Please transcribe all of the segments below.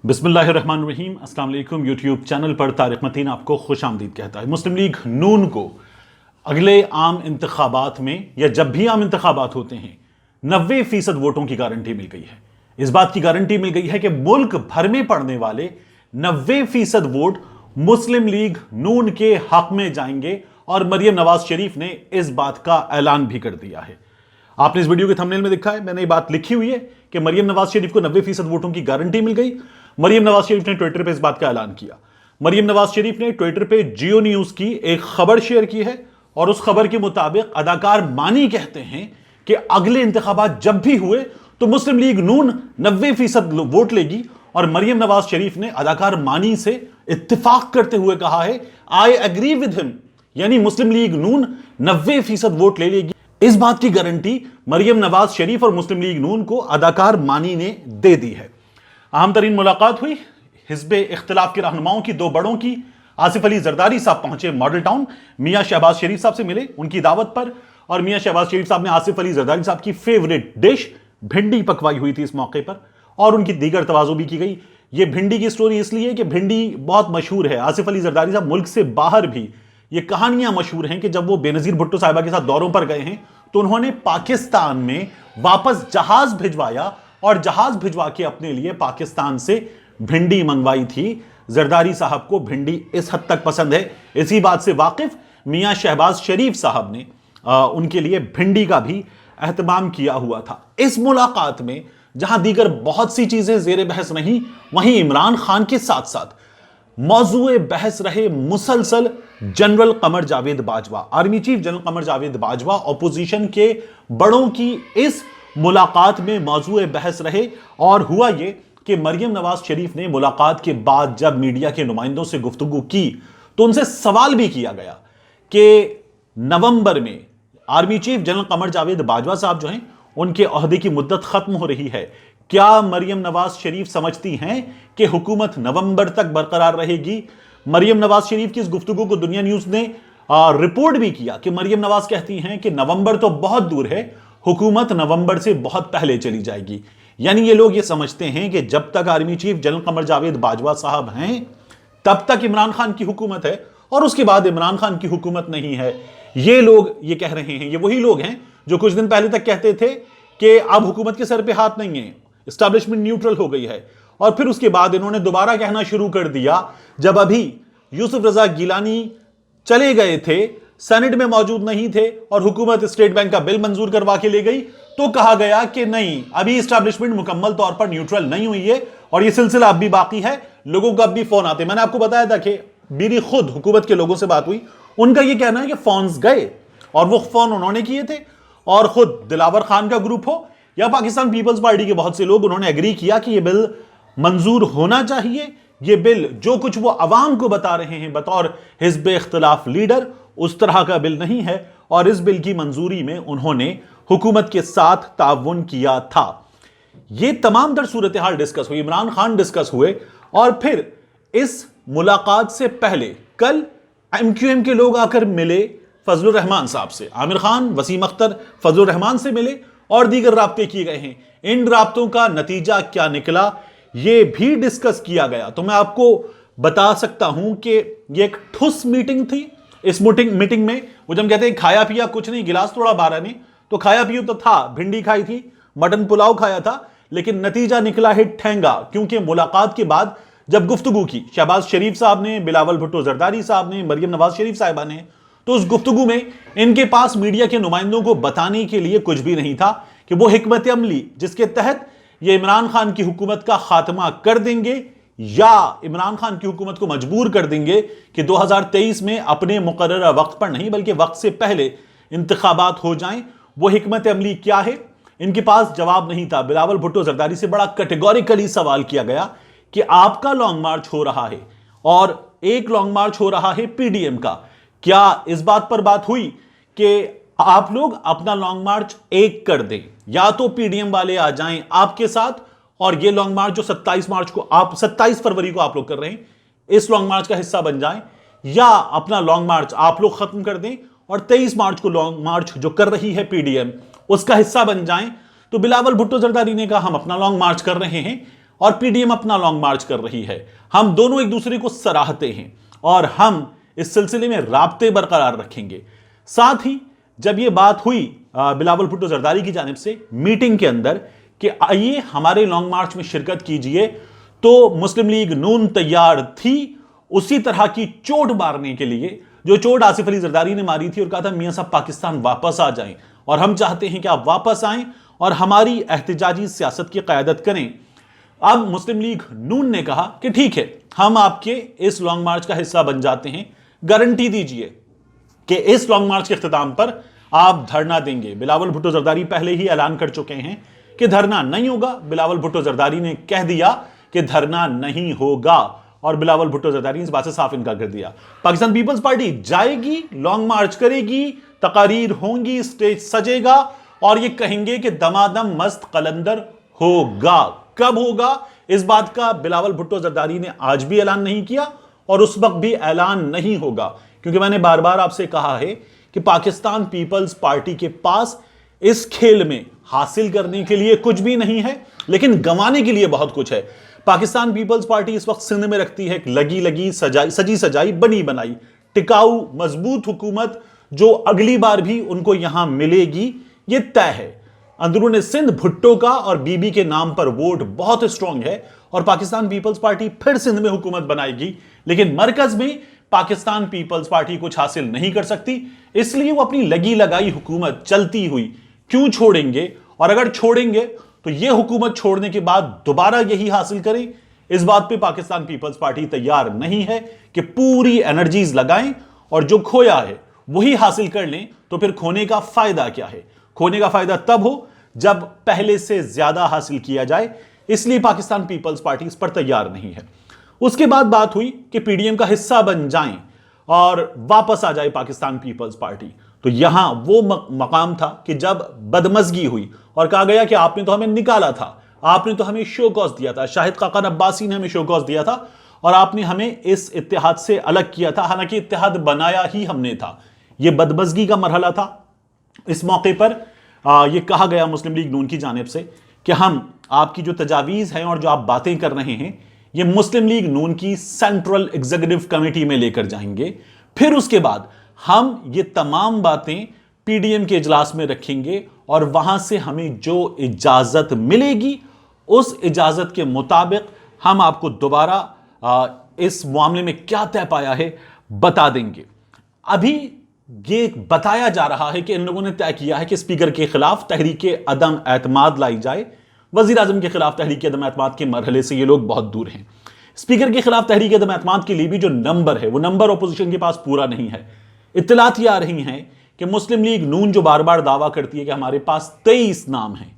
बिस्मिल्लाहिर्रहमानिर्रहीम। अस्सलाम वालेकुम। यूट्यूब चैनल पर तारिक मतीन आपको खुश आमदीद कहता है। मुस्लिम लीग नून को अगले आम इंतखाबात में या जब भी आम इंतखाबात होते हैं 90% वोटों की गारंटी मिल गई है। इस बात की गारंटी मिल गई है कि मुल्क भर में पड़ने वाले 90% वोट मुस्लिम लीग नून के हक में जाएंगे और मरियम नवाज शरीफ ने इस बात का ऐलान भी कर दिया है। आपने इस वीडियो के थंबनेल में देखा है, मैंने ये बात लिखी हुई है कि मरियम नवाज शरीफ को 90% वोटों की गारंटी मिल गई। मरियम नवाज शरीफ ने ट्विटर पे इस बात का ऐलान किया। मरियम नवाज शरीफ ने ट्विटर पे जियो न्यूज की एक खबर शेयर की है और उस खबर के मुताबिक अदाकार मानी कहते हैं कि अगले इंतखाबात जब भी हुए तो मुस्लिम लीग नून 90% वोट लेगी। और मरियम नवाज शरीफ ने अदाकार मानी से इत्तेफाक करते हुए कहा है, आई एग्री विद हिम, यानी मुस्लिम लीग नून 90% वोट ले लेगी। इस बात की गारंटी मरियम नवाज शरीफ और मुस्लिम लीग नून को अदाकार मानी ने दे दी है। अहम तरीन मुलाकात हुई हिज़्ब इख्तिलाफ के रहनुमाओं की, दो बड़ों की। आसिफ अली जरदारी साहब पहुंचे मॉडल टाउन, मियां शहबाज शरीफ साहब से मिले उनकी दावत पर, और मियां शहबाज शरीफ साहब ने आसिफ अली जरदारी साहब की फेवरेट डिश भिंडी पकवाई हुई थी इस मौके पर, और उनकी दीगर तवाज़ो भी की गई। ये भिंडी की स्टोरी इसलिए कि भिंडी बहुत मशहूर है। आसिफ अली जरदारी साहब मुल्क से बाहर भी ये कहानियां मशहूर हैं कि जब वो बेनज़ीर भुट्टो साहिबा के साथ दौरों पर गए हैं तो उन्होंने पाकिस्तान में वापस जहाज भिजवाया और जहाज भिजवा के अपने लिए पाकिस्तान से भिंडी मंगवाई थी। जरदारी साहब को भिंडी इस हद तक पसंद है। इसी बात से वाकिफ मियां शहबाज शरीफ साहब ने उनके लिए भिंडी का भी एहतमाम किया हुआ था। इस मुलाकात में जहां दीगर बहुत सी चीजें जेर बहस नहीं, वहीं इमरान खान के साथ साथ मौजूए बहस रहे मुसलसल general Qamar Javed Bajwa, army chief general Qamar Javed Bajwa opposition के बड़ों की इस मुलाकात में मौजूए बहस रहे। और हुआ ये कि मरियम नवाज शरीफ ने मुलाकात के बाद जब मीडिया के नुमाइंदों से गुफ्तगू की तो उनसे सवाल भी किया गया कि नवंबर में army chief general Qamar Javed Bajwa साहब जो हैं उनके ओहदे की मुद्दत खत्म हो रही है, क्या मरियम नवाज शरीफ समझती हैं कि हुकूमत नवंबर तक बरकरार रहेगी? मरियम नवाज शरीफ की इस गुफ्तगू को दुनिया न्यूज ने रिपोर्ट भी किया कि मरियम नवाज कहती हैं कि नवंबर तो बहुत दूर है, हुकूमत नवंबर से बहुत पहले चली जाएगी। यानी ये लोग ये समझते हैं कि जब तक army chief general Qamar Javed Bajwa साहब हैं तब तक इमरान खान की हुकूमत है और उसके बाद इमरान खान की हुकूमत नहीं है। ये लोग ये कह रहे हैं, ये वही लोग हैं जो कुछ दिन पहले तक कहते थे कि अब हुकूमत के सर पे हाथ नहीं है, एस्टैब्लिशमेंट न्यूट्रल हो गई है। और फिर उसके बाद इन्होंने दोबारा कहना शुरू कर दिया जब अभी यूसुफ रजा गिलानी चले गए थे, सेनेट में मौजूद नहीं थे और हुकूमत स्टेट बैंक का बिल मंजूर करवा के ले गई, तो कहा गया कि नहीं, अभी एस्टैब्लिशमेंट मुकम्मल तौर पर न्यूट्रल नहीं हुई है और यह सिलसिला अब भी बाकी है। लोगों को अब भी फोन आते, मैंने आपको बताया था कि मेरी खुद हुकूमत के लोगों से बात हुई, उनका यह कहना है कि फोन्स गए और वो फोन उन्होंने किए थे, और खुद दिलावर खान का ग्रुप हो या पाकिस्तान पीपल्स पार्टी के बहुत से लोग, उन्होंने एग्री किया कि यह बिल मंजूर होना चाहिए। यह बिल जो कुछ वो अवाम को बता रहे हैं बतौर हिज़्ब इख्तिलाफ लीडर, उस तरह का बिल नहीं है और इस बिल की मंजूरी में उन्होंने हुकूमत के साथ ताउन किया था। ये तमाम तर सूरत हाल डिस्कस हुई, इमरान खान डिस्कस हुए, और फिर इस मुलाकात से पहले कल एमक्यूएम के लोग आकर मिले फजलुर रहमान साहब से, आमिर खान, वसीम अख्तर फजलुर रहमान से मिले और दीगर राब्ते किए गए हैं। इन राब्तों का नतीजा क्या निकला ये भी डिस्कस किया गया। तो मैं आपको बता सकता हूं कि ये एक ठुस मीटिंग थी। इस मीटिंग में वो जब कहते हैं खाया पिया कुछ नहीं, गिलास थोड़ा बारह ने, तो खाया पिया तो था, भिंडी खाई थी, मटन पुलाव खाया था, लेकिन नतीजा निकला है ठेंगा। क्योंकि मुलाकात के बाद जब गुफ्तगू की शहबाज शरीफ साहब ने, बिलावल भुट्टो जरदारी साहब ने, मरियम नवाज शरीफ साहिबा ने, तो उस गुफ्तगू में इनके पास मीडिया के नुमाइंदों को बताने के लिए कुछ भी नहीं था कि वो हिकमत अमली जिसके तहत ये इमरान खान की हुकूमत का खात्मा कर देंगे या इमरान खान की हुकूमत को मजबूर कर देंगे कि 2023 में अपने मुकर्रर वक्त पर नहीं बल्कि वक्त से पहले इंतखाबात हो जाएं। वो हिकमत अमली क्या है, इनके पास जवाब नहीं था। बिलावल भुट्टो जरदारी से बड़ा कैटेगोरिकली सवाल किया गया कि आपका लॉन्ग मार्च हो रहा है और एक लॉन्ग मार्च हो रहा है पीडीएम का, क्या इस बात पर बात हुई कि आप लोग अपना लॉन्ग मार्च एक कर दें, या तो पीडीएम वाले आ जाएं आपके साथ और ये लॉन्ग मार्च जो 27 फरवरी को आप लोग कर रहे हैं, इस लॉन्ग मार्च का हिस्सा बन जाएं, या अपना लॉन्ग मार्च आप लोग खत्म कर दें और 23 मार्च को लॉन्ग मार्च जो कर रही है पीडीएम उसका हिस्सा बन जाएं। तो बिलावल भुट्टो जरदारी ने कहा हम अपना लॉन्ग मार्च कर रहे हैं اور پی ڈی ایم اپنا لانگ مارچ کر رہی ہے. ہم دونوں ایک دوسرے کو سراہتے ہیں اور ہم اس سلسلے میں رابطے برقرار رکھیں گے. ساتھ ہی جب یہ بات ہوئی بلاول بھٹو زرداری کی جانب سے میٹنگ کے اندر کہ آئیے ہمارے لانگ مارچ میں شرکت کیجئے, تو مسلم لیگ نون تیار تھی اسی طرح کی چوٹ مارنے کے لیے جو چوٹ آصف علی زرداری نے ماری تھی اور کہا تھا میاں صاحب پاکستان واپس آ جائیں اور ہم چاہتے ہیں کہ آپ واپس آئیں اور ہماری احتجاجی سیاست کی قیادت کریں. اب مسلم لیگ نون نے کہا کہ ٹھیک ہے, ہم آپ کے اس لانگ مارچ کا حصہ بن جاتے ہیں, گارنٹی دیجئے کہ اس لانگ مارچ کے اختتام پر آپ دھرنا دیں گے. بلاول بھٹو زرداری پہلے ہی اعلان کر چکے ہیں کہ دھرنا نہیں ہوگا. بلاول بھٹو زرداری نے کہہ دیا کہ دھرنا نہیں ہوگا اور بلاول بھٹو زرداری نے اس بات سے صاف انکار کر دیا. پاکستان پیپلز پارٹی جائے گی, لانگ مارچ کرے گی, تقاریر ہوں گی, سٹیج سجے گا اور یہ کہیں گے کہ دمادم مست قلندر ہوگا. کب ہوگا اس بات کا بلاول بھٹو زرداری نے آج بھی اعلان نہیں کیا اور اس وقت بھی اعلان نہیں ہوگا, کیونکہ میں نے بار بار آپ سے کہا ہے کہ پاکستان پیپلز پارٹی کے پاس اس کھیل میں حاصل کرنے کے لیے کچھ بھی نہیں ہے لیکن گنوانے کے لیے بہت کچھ ہے. پاکستان پیپلز پارٹی اس وقت سندھ میں رکھتی ہے ایک لگی سجی سجائی بنی بنائی ٹکاؤ مضبوط حکومت جو اگلی بار بھی ان کو یہاں ملے گی, یہ طے ہے. اندرون سندھ بھٹو کا اور بی بی کے نام پر ووٹ بہت اسٹرانگ ہے اور پاکستان پیپلز پارٹی پھر سندھ میں حکومت بنائے گی, لیکن مرکز میں پاکستان پیپلز پارٹی کچھ حاصل نہیں کر سکتی. اس لیے وہ اپنی لگی لگائی حکومت چلتی ہوئی کیوں چھوڑیں گے, اور اگر چھوڑیں گے تو یہ حکومت چھوڑنے کے بعد دوبارہ یہی حاصل کریں. اس بات پہ پاکستان پیپلز پارٹی تیار نہیں ہے کہ پوری انرجیز لگائیں اور جو کھویا ہے وہی حاصل کر لیں. تو پھر کھونے کا فائدہ کیا ہے؟ کھونے کا فائدہ تب ہو جب پہلے سے زیادہ حاصل کیا جائے. اس لیے پاکستان پیپلز پارٹی اس پر تیار نہیں ہے. اس کے بعد بات ہوئی کہ پی ڈی ایم کا حصہ بن جائیں اور واپس آ جائے پاکستان پیپلز پارٹی. تو یہاں وہ مقام تھا کہ جب بدمزگی ہوئی اور کہا گیا کہ آپ نے تو ہمیں نکالا تھا, آپ نے تو ہمیں شو کاز دیا تھا, شاہد خاقان عباسی نے ہمیں شو کاز دیا تھا اور آپ نے ہمیں اس اتحاد سے الگ کیا تھا, حالانکہ اتحاد بنایا ہی ہم نے تھا. یہ بدمزگی کا مرحلہ تھا. اس موقع پر یہ کہا گیا مسلم لیگ نون کی جانب سے کہ ہم آپ کی جو تجاویز ہیں اور جو آپ باتیں کر رہے ہیں یہ مسلم لیگ نون کی سینٹرل ایگزیکٹو کمیٹی میں لے کر جائیں گے, پھر اس کے بعد ہم یہ تمام باتیں پی ڈی ایم کے اجلاس میں رکھیں گے اور وہاں سے ہمیں جو اجازت ملے گی اس اجازت کے مطابق ہم آپ کو دوبارہ اس معاملے میں کیا طے پایا ہے بتا دیں گے. ابھی یہ بتایا جا رہا ہے کہ ان لوگوں نے طے کیا ہے کہ اسپیکر کے خلاف تحریک عدم اعتماد لائی جائے. وزیر اعظم کے خلاف تحریک عدم اعتماد کے مرحلے سے یہ لوگ بہت دور ہیں. اسپیکر کے خلاف تحریک عدم اعتماد کے لیے بھی جو نمبر ہے وہ نمبر اپوزیشن کے پاس پورا نہیں ہے. اطلاعات یہ آ رہی ہیں کہ مسلم لیگ نون جو بار بار دعویٰ کرتی ہے کہ ہمارے پاس 23 نام ہیں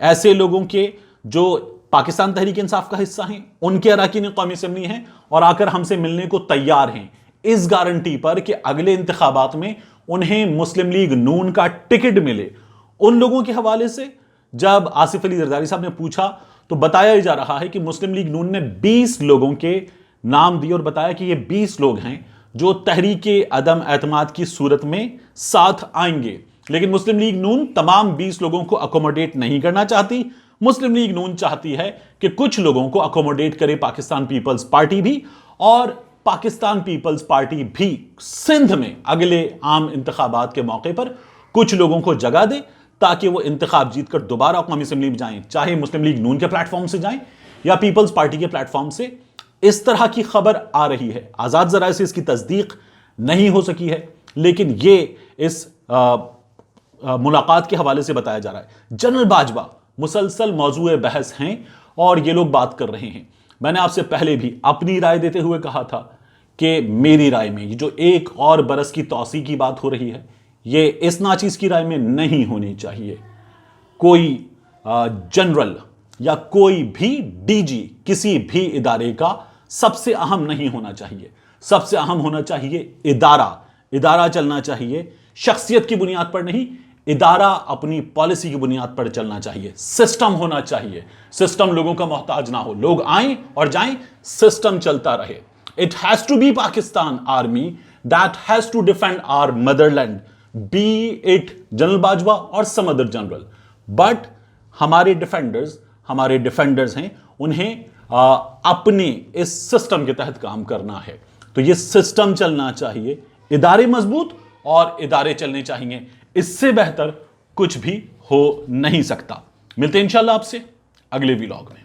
ایسے لوگوں کے جو پاکستان تحریک انصاف کا حصہ ہیں, ان کے اراکین قومی اسمبلی ہیں اور آ کر ہم سے ملنے کو تیار ہیں اس گارنٹی پر کہ اگلے انتخابات میں انہیں مسلم لیگ نون کا ٹکٹ ملے. ان لوگوں کے حوالے سے جب آصف علی زرداری صاحب نے پوچھا تو بتایا جا رہا ہے کہ مسلم لیگ نون نے 20 لوگوں کے نام دیے اور بتایا کہ یہ 20 لوگ ہیں جو تحریک عدم اعتماد کی صورت میں ساتھ آئیں گے. لیکن مسلم لیگ نون تمام 20 لوگوں کو اکوموڈیٹ نہیں کرنا چاہتی. مسلم لیگ نون چاہتی ہے کہ کچھ لوگوں کو اکوموڈیٹ کرے پاکستان پیپلز پارٹی بھی, اور پاکستان پیپلز پارٹی بھی سندھ میں اگلے عام انتخابات کے موقع پر کچھ لوگوں کو جگہ دے تاکہ وہ انتخاب جیت کر دوبارہ قومی اسمبلی میں جائیں, چاہے مسلم لیگ نون کے پلیٹ فارم سے جائیں یا پیپلز پارٹی کے پلیٹ فارم سے. اس طرح کی خبر آ رہی ہے. آزاد ذرائع سے اس کی تصدیق نہیں ہو سکی ہے لیکن یہ اس ملاقات کے حوالے سے بتایا جا رہا ہے. جنرل باجوہ مسلسل موضوع بحث ہیں اور یہ لوگ بات کر رہے ہیں. میں نے آپ سے پہلے بھی اپنی رائے دیتے ہوئے کہا تھا کہ میری رائے میں یہ جو 1 اور برس کی توسیع کی بات ہو رہی ہے یہ اس ناچیز کی رائے میں نہیں ہونی چاہیے. کوئی جنرل یا کوئی بھی ڈی جی کسی بھی ادارے کا سب سے اہم نہیں ہونا چاہیے. سب سے اہم ہونا چاہیے ادارہ چلنا چاہیے, شخصیت کی بنیاد پر نہیں, ادارہ اپنی پالیسی کی بنیاد پر چلنا چاہیے. سسٹم ہونا چاہیے, سسٹم لوگوں کا محتاج نہ ہو, لوگ آئیں اور جائیں, سسٹم چلتا رہے. It has to be Pakistan Army that has to defend our motherland, be it general Bajwa اور some other general. But ہمارے ڈیفینڈرز ہیں, انہیں اپنے اس سسٹم کے تحت کام کرنا ہے. تو یہ سسٹم چلنا چاہیے, ادارے مضبوط اور ادارے چلنے چاہیے, اس سے بہتر کچھ بھی ہو نہیں سکتا. ملتے ہیں انشاءاللہ آپ سے اگلے ویلاگ میں.